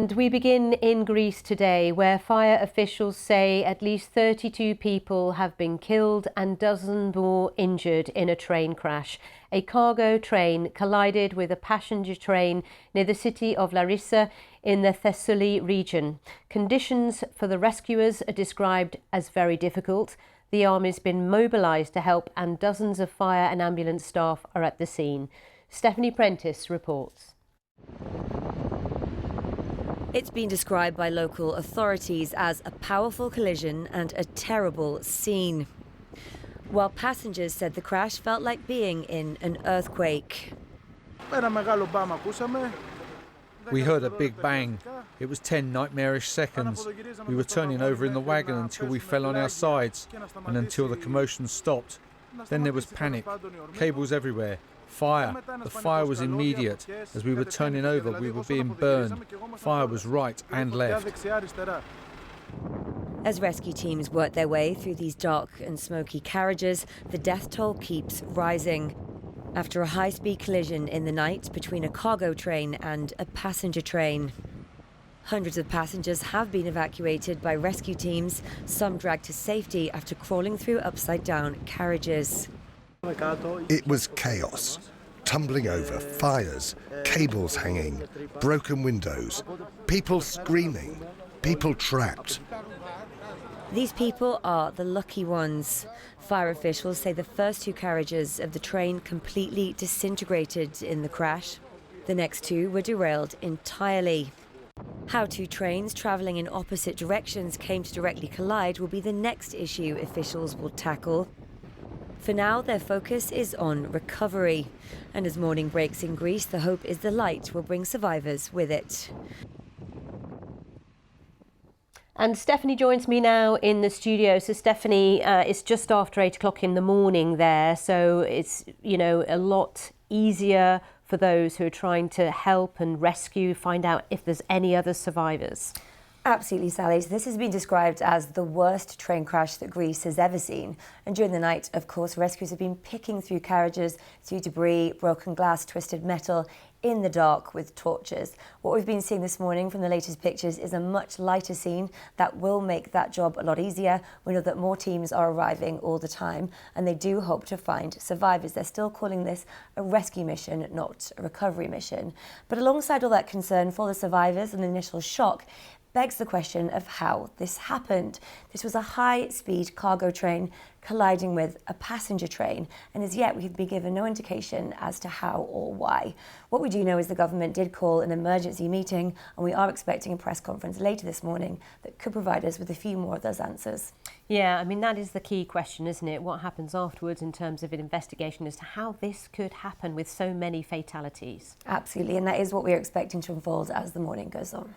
And we begin in Greece today, where fire officials say at least 32 people have been killed and dozens more injured in a train crash. A cargo train collided with a passenger train near the city of Larissa in the Thessaly region. Conditions for the rescuers are described as very difficult. The army's been mobilised to help, and dozens of fire and ambulance staff are at the scene. Stephanie Prentice reports. It's been described by local authorities as a powerful collision and a terrible scene, while passengers said the crash felt like being in an earthquake. We heard a big bang. It was 10 nightmarish seconds. We were turning over in the wagon until we fell on our sides and until the commotion stopped. Then there was panic, cables everywhere. Fire. The fire was immediate. As we were turning over, we were being burned. Fire was right and left. As rescue teams work their way through these dark and smoky carriages, the death toll keeps rising. After a high-speed collision in the night between a cargo train and a passenger train. Hundreds of passengers have been evacuated by rescue teams, some dragged to safety after crawling through upside-down carriages. It was chaos. Tumbling over, fires, cables hanging, broken windows, people screaming, people trapped. These people are the lucky ones. Fire officials say the first two carriages of the train completely disintegrated in the crash. The next two were derailed entirely. How two trains travelling in opposite directions came to directly collide will be the next issue officials will tackle. For now, their focus is on recovery. And as morning breaks in Greece, the hope is the light will bring survivors with it. And Stephanie joins me now in the studio. So Stephanie, it's just after 8 o'clock in the morning there. So it's, a lot easier for those who are trying to help and rescue, find out if there's any other survivors. Absolutely, Sally. So this has been described as the worst train crash that Greece has ever seen. And during the night, of course, rescuers have been picking through carriages, through debris, broken glass, twisted metal, in the dark with torches. What we've been seeing this morning from the latest pictures is a much lighter scene that will make that job a lot easier. We know that more teams are arriving all the time, and they do hope to find survivors. They're still calling this a rescue mission, not a recovery mission. But alongside all that concern for the survivors and the initial shock, begs the question of how this happened. This was a high-speed cargo train colliding with a passenger train, and as yet we've been given no indication as to how or why. What we do know is the government did call an emergency meeting, and we are expecting a press conference later this morning that could provide us with a few more of those answers. Yeah, that is the key question, isn't it? What happens afterwards in terms of an investigation as to how this could happen with so many fatalities. Absolutely, and that is what we're expecting to unfold as the morning goes on.